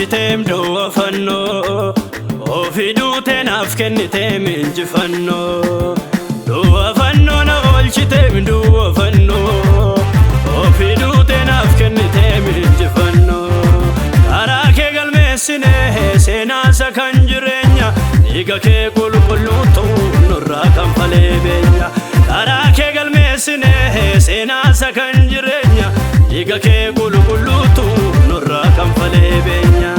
oolchiteem du'a fannoo ofii duutee naaf kenniteem injifannoo du'a fannoo na oolchiteem du'a fannoo ofii duutee naaf kenniteem injifannoo karaa kee galmeessinee seenaasa kan jireenya dhiiga kee qulqulluutu nurraa kan falee beenya karaa kee galmeessinee seenaasa kan jireenya dhiiga kee qulqulluutu nurraa kan falee beenya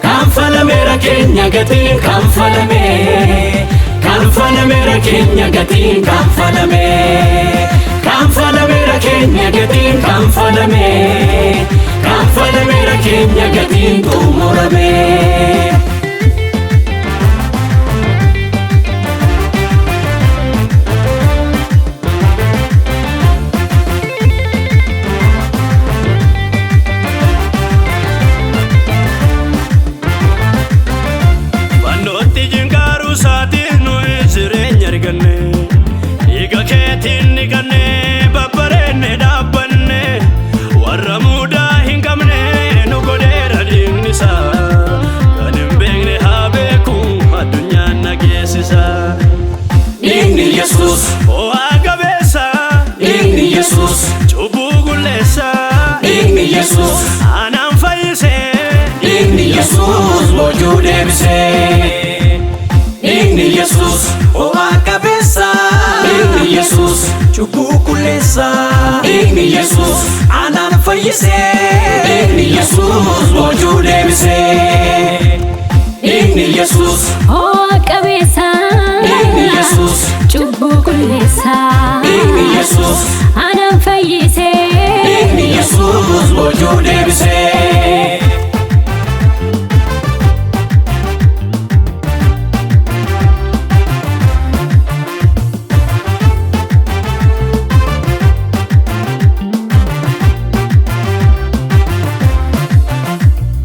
kanfalameera keenya gatiin kanfalameera keenya gatiin kanfalameera keenya gatiin kanfalameera keenya gatiin xumurame dhiiga keetiin niqanne babbareenne dhaabbanne warra mudaa hin qabne nu godheera dhiignisaa kan hin beekne haa beeku addunyaan nageessisa dhiigni Yesuus ho'aa qabeessa dhiigni Yesuus cubbuu qulleessa dhiigni Yesuus anaan fayyise dhiigni Yesuus boojuu deebise dhiigni Yesuus ho'aa qabeessa dhiigni Yesuus cubbuu qulleessa dhiigni Yesuus anaan fayyise dhiigni Yesuus boojuu deebise dhiigni Yesuus ho'aa qabeessa dhiigni Yesuus cubbuu qulleessa dhiigni Yesuus anaan fayyise dhiigni Yesuus boojuu deebise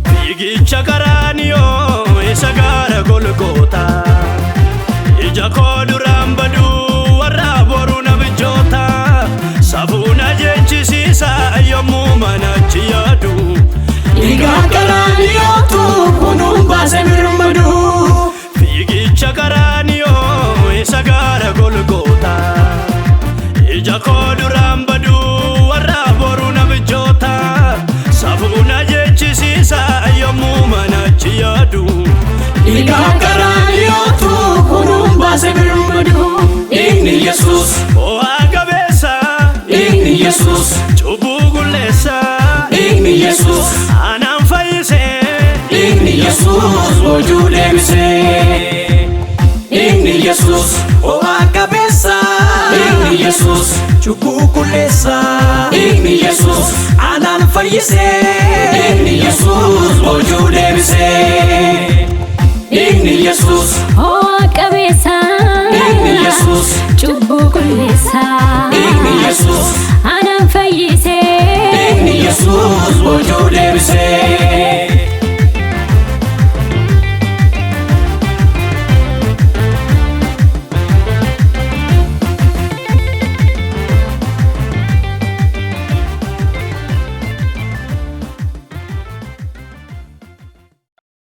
Fiigicha qaraaniyoo isa gaara Golgootaa ija koo duraan baduu warra boru na bijoota safuu na jechisiisa yommuu manachi yaadu dhiigaan qaraaniyootu kunuun baase birmadu fiigicha qaraaniyoo isa gaara Golgootaa ija koo duraan baduu warra boru na bijoota safuu na jechisiisa yommuu manachi yaadu dhiigaan qaraaniyootu kunuun baase birmadu dhiigni Yesuus ho'aa qabeessa dhiigni Yesuus cubbuu qulleessa dhiigni Yesuus anaan fayyise dhiigni Yesuus boojuu deebise dhiigni Yesuus ho'aa qabeessa dhiigni Yesuus cubbuu qulleessa dhiigni Yesuus anaan fayyise dhiigni Yesuus boojuu deebise dhiigni Yesuus ho'aa qabeessa dhiigni Yesuus cubbuu qulleessa dhiigni Yesuus anaan fayyise dhiigni Yesuus boojuu deebise